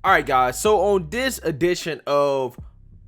All right, guys. So on this edition of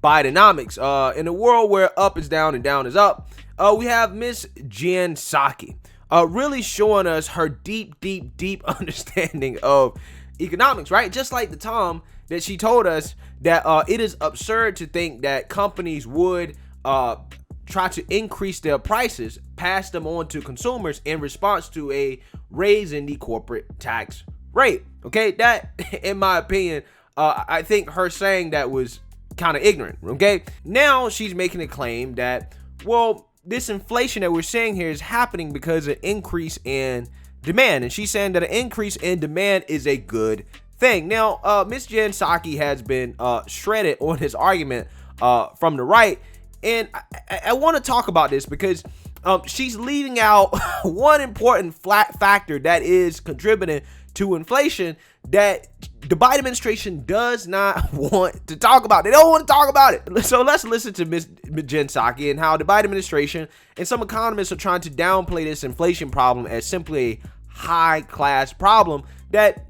Bidenomics, in a world where up is down and down is up, we have Miss Jen Psaki, really showing us her deep understanding of economics, right? Just like the time that she told us that it is absurd to think that companies would try to increase their prices, pass them on to consumers in response to a raise in the corporate tax rate. Okay, that, in my opinion, I think her saying that was kind of ignorant. Okay, now she's making a claim that, well, this inflation that we're seeing here is happening because of an increase in demand, and she's saying that an increase in demand is a good thing. Now, Miss Jen Psaki has been shredded on his argument from the right, and I want to talk about this because she's leaving out one important factor that is contributing to inflation that the Biden administration does not want to talk about. They don't want to talk about it. So let's listen to Ms. Jen Psaki and how the Biden administration and some economists are trying to downplay this inflation problem as simply a high-class problem that,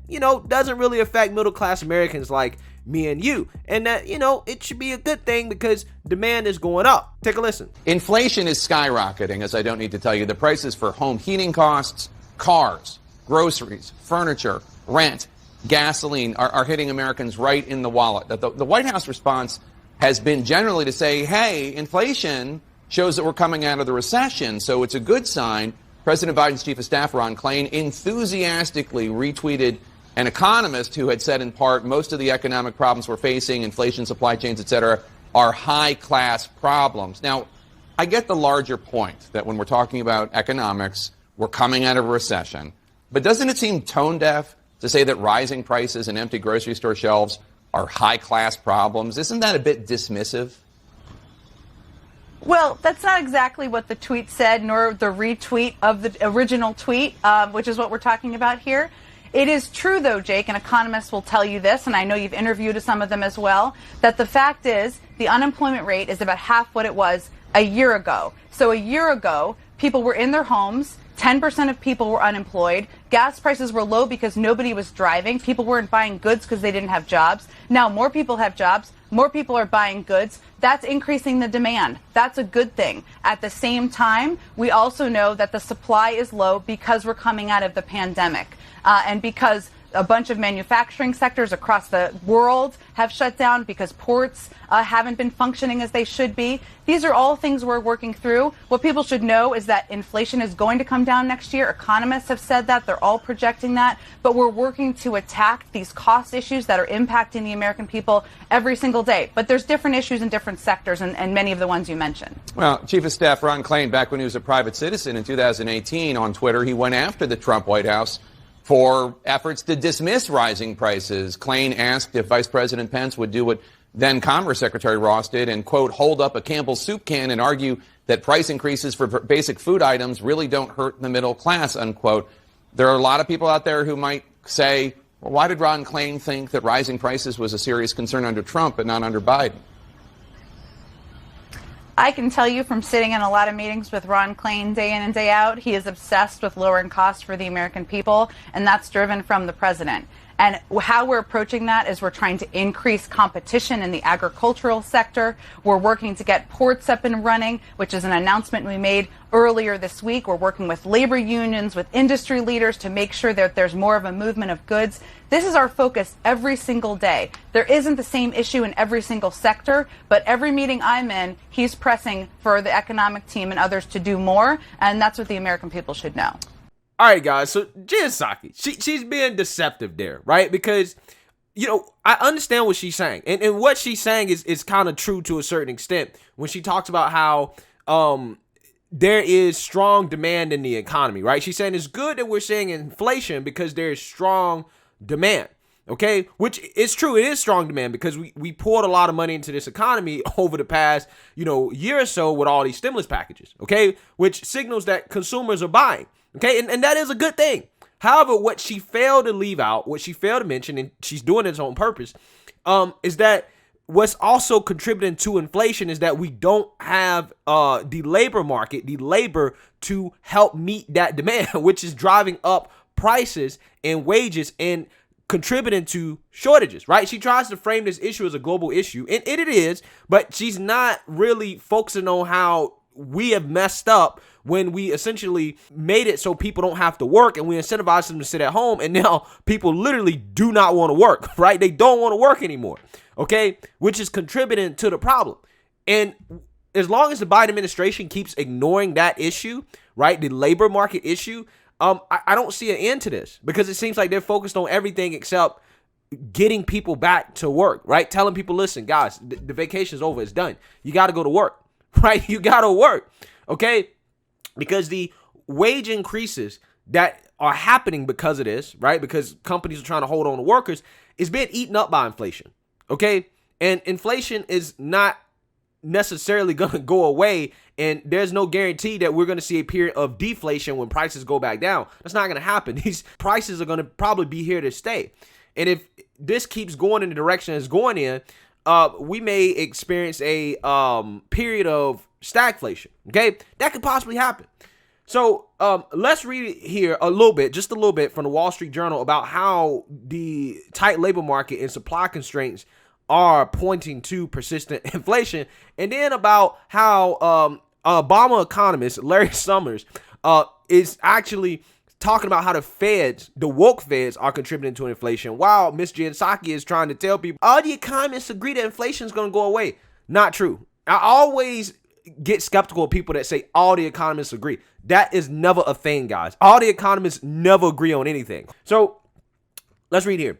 doesn't really affect middle-class Americans like me and you. And that, it should be a good thing because demand is going up. Take a listen. Inflation is skyrocketing, as I don't need to tell you. The prices for home heating costs, cars, groceries, furniture, rent, gasoline are hitting Americans right in the wallet. The White House response has been generally to say, hey, inflation shows that we're coming out of the recession, so it's a good sign. President Biden's chief of staff, Ron Klain, enthusiastically retweeted an economist who had said in part most of the economic problems we're facing, inflation, supply chains, et cetera, are high-class problems. Now, I get the larger point that when we're talking about economics, we're coming out of a recession. But doesn't it seem tone-deaf to say that rising prices and empty grocery store shelves are high-class problems? Isn't that a bit dismissive? Well, that's not exactly what the tweet said, nor the retweet of the original tweet, which is what we're talking about here. It is true, though, Jake, and economists will tell you this, and I know you've interviewed some of them as well, that the fact is the unemployment rate is about half what it was a year ago. So a year ago, people were in their homes. 10% of people were unemployed. Gas prices were low because nobody was driving. People weren't buying goods because they didn't have jobs. Now more people have jobs. More people are buying goods. That's increasing the demand. That's a good thing. At the same time, we also know that the supply is low because we're coming out of the pandemic and because a bunch of manufacturing sectors across the world have shut down because ports haven't been functioning as they should be. These are all things we're working through. What people should know is that inflation is going to come down next year. Economists have said that. They're all projecting that. But we're working to attack these cost issues that are impacting the American people every single day. But there's different issues in different sectors, and many of the ones you mentioned. Well, Chief of Staff Ron Klain, back when he was a private citizen in 2018 on Twitter, he went after the Trump White House for efforts to dismiss rising prices. Klain asked if Vice President Pence would do what then Commerce Secretary Ross did and, quote, hold up a Campbell's soup can and argue that price increases for basic food items really don't hurt the middle class, unquote. There are a lot of people out there who might say, well, why did Ron Klain think that rising prices was a serious concern under Trump but not under Biden? I can tell you from sitting in a lot of meetings with Ron Klain day in and day out, he is obsessed with lowering costs for the American people, and that's driven from the president. And how we're approaching that is we're trying to increase competition in the agricultural sector. We're working to get ports up and running, which is an announcement we made earlier this week. We're working with labor unions, with industry leaders to make sure that there's more of a movement of goods. This is our focus every single day. There isn't the same issue in every single sector, but every meeting I'm in, he's pressing for the economic team and others to do more, and that's what the American people should know. All right, guys. So Jen Psaki, she's being deceptive there, right? Because, I understand what she's saying. And what she's saying is kind of true to a certain extent when she talks about how there is strong demand in the economy, right? She's saying it's good that we're seeing inflation because there is strong demand, okay? Which is true. It is strong demand because we poured a lot of money into this economy over the past, year or so with all these stimulus packages, okay? Which signals that consumers are buying. Okay, and that is a good thing. However, what she failed to leave out, what she failed to mention, and she's doing this on purpose, is that what's also contributing to inflation is that we don't have the labor market, the labor to help meet that demand, which is driving up prices and wages and contributing to shortages, right? She tries to frame this issue as a global issue, and it is, but she's not really focusing on how we have messed up when we essentially made it so people don't have to work and we incentivize them to sit at home, and now people literally do not want to work, right? They don't want to work anymore, okay? Which is contributing to the problem. And as long as the Biden administration keeps ignoring that issue, right, the labor market issue, I don't see an end to this, because it seems like they're focused on everything except getting people back to work, right? Telling people, listen, guys, the vacation's over. It's done. You got to go to work, right? You got to work, okay? Because the wage increases that are happening because of this, right? Because companies are trying to hold on to workers, is being eaten up by inflation, okay? And inflation is not necessarily going to go away, and there's no guarantee that we're going to see a period of deflation when prices go back down. That's not going to happen. These prices are going to probably be here to stay. And if this keeps going in the direction it's going in, we may experience a period of stagflation, okay? That could possibly happen. So let's read here just a little bit from the Wall Street Journal about how the tight labor market and supply constraints are pointing to persistent inflation, and then about how Obama economist Larry Summers is actually talking about how the woke feds are contributing to inflation, while Miss Psaki is trying to tell people all the economists agree that inflation is going to go away. Not true. I always get skeptical of people that say all the economists agree. That is never a thing, guys. All the economists never agree on anything. So let's read here.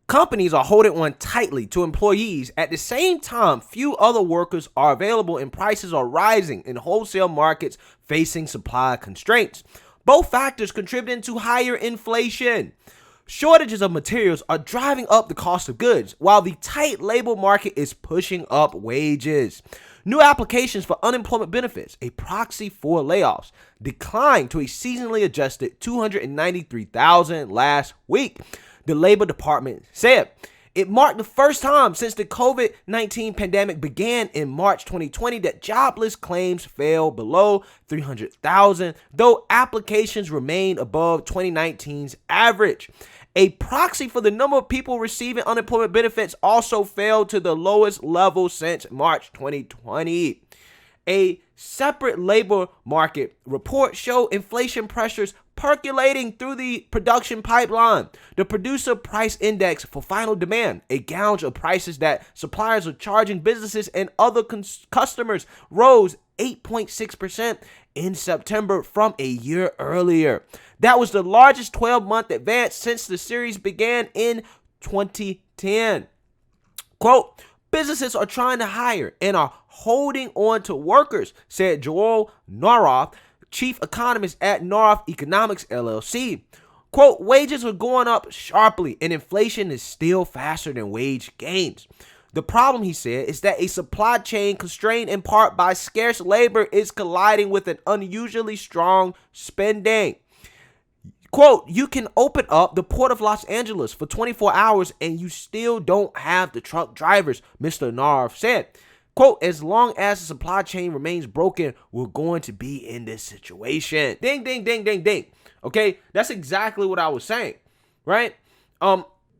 Companies are holding on tightly to employees. At the same time, few other workers are available and prices are rising in wholesale markets facing supply constraints. Both factors contributing to higher inflation. Shortages of materials are driving up the cost of goods, while the tight labor market is pushing up wages. New applications for unemployment benefits, a proxy for layoffs, declined to a seasonally adjusted 293,000 last week, the Labor Department said. It marked the first time since the COVID-19 pandemic began in March 2020 that jobless claims fell below 300,000, though applications remained above 2019's average. A proxy for the number of people receiving unemployment benefits also fell to the lowest level since March 2020. A separate labor market report showed inflation pressures percolating through the production pipeline. The producer price index for final demand, a gauge of prices that suppliers are charging businesses and other customers, rose 8.6% in September from a year earlier. That was the largest 12-month advance since the series began in 2010. Quote, businesses are trying to hire and are holding on to workers, said Joel Noroff, chief economist at Noroff Economics LLC. Quote, wages are going up sharply and inflation is still faster than wage gains. The problem, he said, is that a supply chain constrained in part by scarce labor is colliding with an unusually strong spending. Quote, you can open up the Port of Los Angeles for 24 hours and you still don't have the truck drivers, Mr. Noroff said. Quote, as long as the supply chain remains broken, we're going to be in this situation. Ding, ding, ding, ding, ding. Okay, that's exactly what I was saying, right?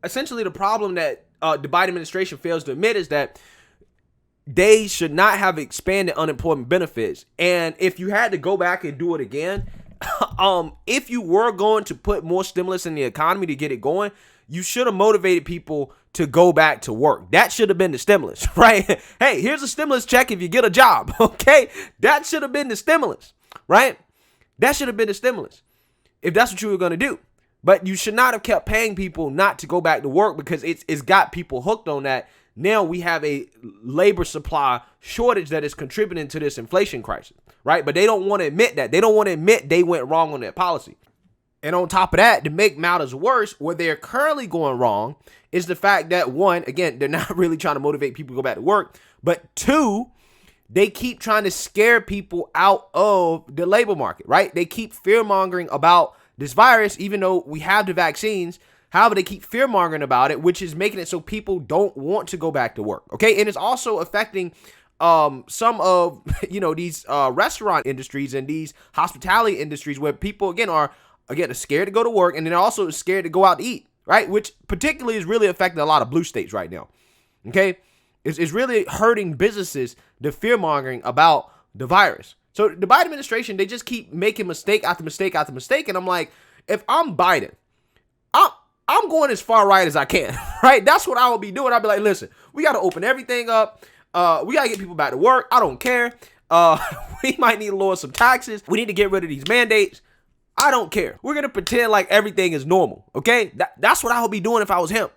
Essentially, the problem that the Biden administration fails to admit is that they should not have expanded unemployment benefits. And if you had to go back and do it again, if you were going to put more stimulus in the economy to get it going, you should have motivated people to go back to work. That should have been the stimulus, right? Hey, here's a stimulus check if you get a job, okay? That should have been the stimulus, right? That should have been the stimulus if that's what you were going to do. But you should not have kept paying people not to go back to work, because it's got people hooked on that. Now we have a labor supply shortage that is contributing to this inflation crisis, right? But they don't want to admit that. They don't want to admit they went wrong on that policy. And on top of that, to make matters worse, what they're currently going wrong is the fact that, one, again, they're not really trying to motivate people to go back to work. But two, they keep trying to scare people out of the labor market, right? They keep fear-mongering about this virus, even though we have the vaccines. However, they keep fear-mongering about it, which is making it so people don't want to go back to work, okay? And it's also affecting some of, these restaurant industries and these hospitality industries where people, are scared to go to work, and then also scared to go out to eat, right? Which particularly is really affecting a lot of blue states right now. Okay, it's really hurting businesses, the fear mongering about the virus. So the Biden administration, they just keep making mistake after mistake after mistake, and I'm like, if I'm Biden, I'm going as far right as I can, right? That's what I would be doing. I'd be like, listen, we got to open everything up. We got to get people back to work. I don't care. We might need to lower some taxes. We need to get rid of these mandates. I don't care. We're going to pretend like everything is normal, okay? That's what I would be doing if I was him.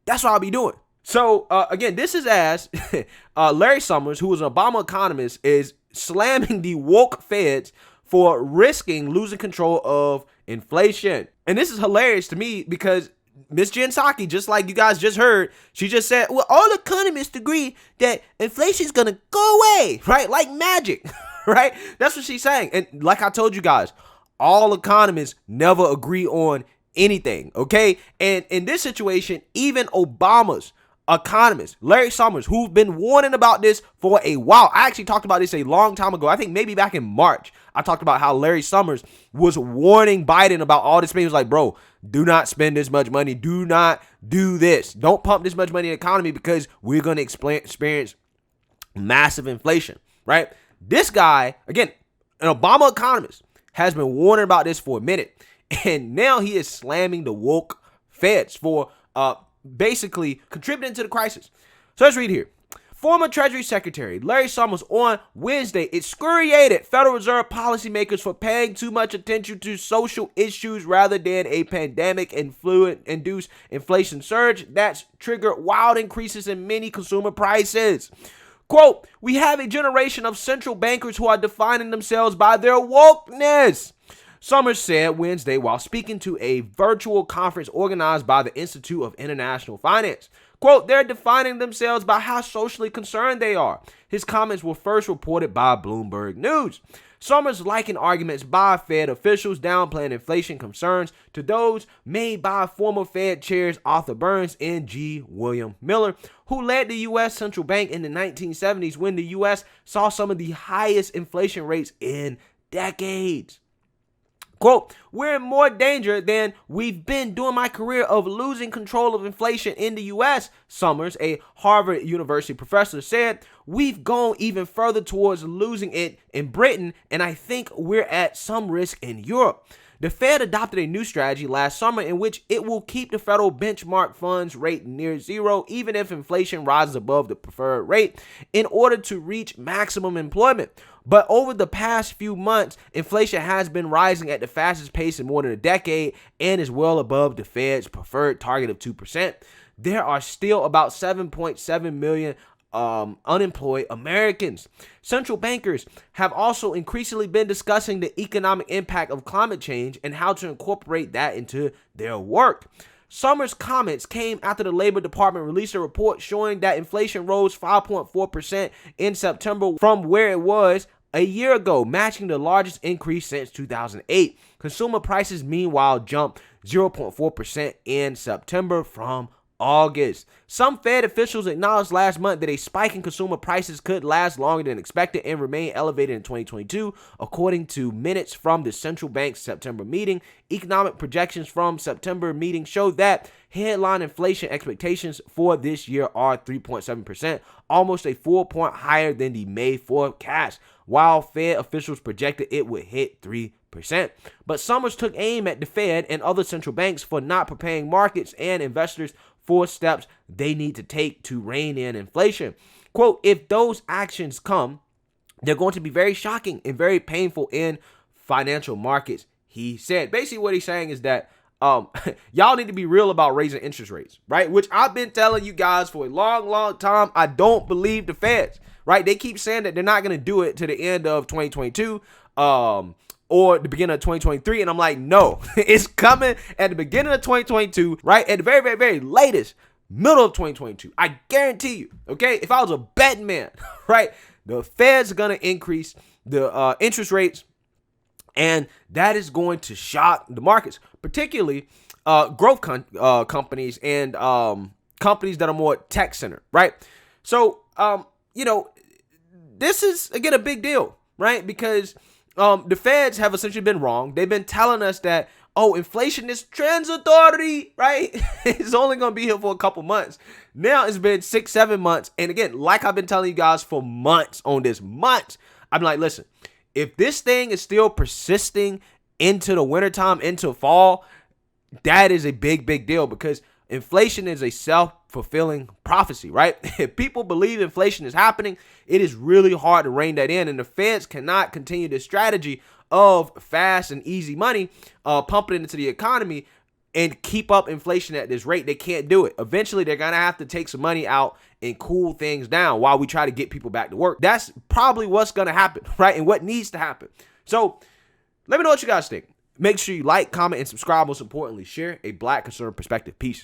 That's what I'll be doing. So, again, this is as Larry Summers, who was an Obama economist, is slamming the woke feds for risking losing control of inflation. And this is hilarious to me because Miss Jen Psaki, just like you guys just heard, she just said, well, all economists agree that inflation is going to go away, right? Like magic, right? That's what she's saying. And like I told you guys, all economists never agree on anything, okay? And in this situation, even Obama's economist, Larry Summers, who's been warning about this for a while. I actually talked about this a long time ago. I think maybe back in March, I talked about how Larry Summers was warning Biden about all this. He was like, bro, do not spend this much money. Do not do this. Don't pump this much money in the economy because we're going to experience massive inflation, right? This guy, again, an Obama economist, has been warning about this for a minute. And now he is slamming the woke feds for basically contributing to the crisis. So let's read here. Former Treasury Secretary Larry Summers on Wednesday excoriated Federal Reserve policymakers for paying too much attention to social issues rather than a pandemic-induced inflation surge that's triggered wild increases in many consumer prices. Quote, we have a generation of central bankers who are defining themselves by their wokeness, Summers said Wednesday while speaking to a virtual conference organized by the Institute of International Finance. Quote, they're defining themselves by how socially concerned they are. His comments were first reported by Bloomberg News. Summers likened arguments by Fed officials downplaying inflation concerns to those made by former Fed chairs Arthur Burns and G. William Miller, who led the U.S. Central Bank in the 1970s when the U.S. saw some of the highest inflation rates in decades. Quote, we're in more danger than we've been during my career of losing control of inflation in the U.S., Summers, a Harvard University professor, said. We've gone even further towards losing it in Britain, and I think we're at some risk in Europe. The Fed adopted a new strategy last summer in which it will keep the federal benchmark funds rate near zero, even if inflation rises above the preferred rate, in order to reach maximum employment. But over the past few months, inflation has been rising at the fastest pace in more than a decade and is well above the Fed's preferred target of 2%. There are still about 7.7 million unemployed Americans. Central bankers have also increasingly been discussing the economic impact of climate change and how to incorporate that into their work. Summers' comments came after the Labor Department released a report showing that inflation rose 5.4% in September from where it was a year ago, matching the largest increase since 2008. Consumer prices, meanwhile, jumped 0.4% in September from August. Some Fed officials acknowledged last month that a spike in consumer prices could last longer than expected and remain elevated in 2022, according to minutes from the central bank's September meeting. Economic projections from September meeting show that headline inflation expectations for this year are 3.7%, almost a full point higher than the May forecast, while Fed officials projected it would hit 3%. But Summers took aim at the Fed and other central banks for not preparing markets and investors for steps they need to take to rein in inflation. Quote, if those actions come, they're going to be very shocking and very painful in financial markets, he said. Basically what he's saying is that y'all need to be real about raising interest rates, right? Which I've been telling you guys for a long time. I don't believe the Feds, right? They keep saying that they're not going to do it to the end of 2022 or the beginning of 2023. And I'm like, no, it's coming at the beginning of 2022, right? At the very latest, middle of 2022. I guarantee you, okay? If I was a betting man, right, the Fed's going to increase the interest rates, and that is going to shock the markets, particularly growth companies and companies that are more tech-centered, right? So, this is, again, a big deal, right? Because the Feds have essentially been wrong. They've been telling us that, oh, inflation is transitory, right? It's only going to be here for a couple months. Now it's been 6-7 months. And again, like I've been telling you guys for months on this, months, I'm like, listen, if this thing is still persisting into the wintertime, into fall, that is a big, big deal, because inflation is a self-fulfilling prophecy, right? If people believe inflation is happening, it is really hard to rein that in. And the feds cannot continue this strategy of fast and easy money pumping into the economy and keep up inflation at this rate. They can't do it. Eventually, they're going to have to take some money out and cool things down while we try to get people back to work. That's probably what's going to happen, right? And what needs to happen. So let me know what you guys think. Make sure you like, comment, and subscribe. Most importantly, share a Black conservative perspective. Peace.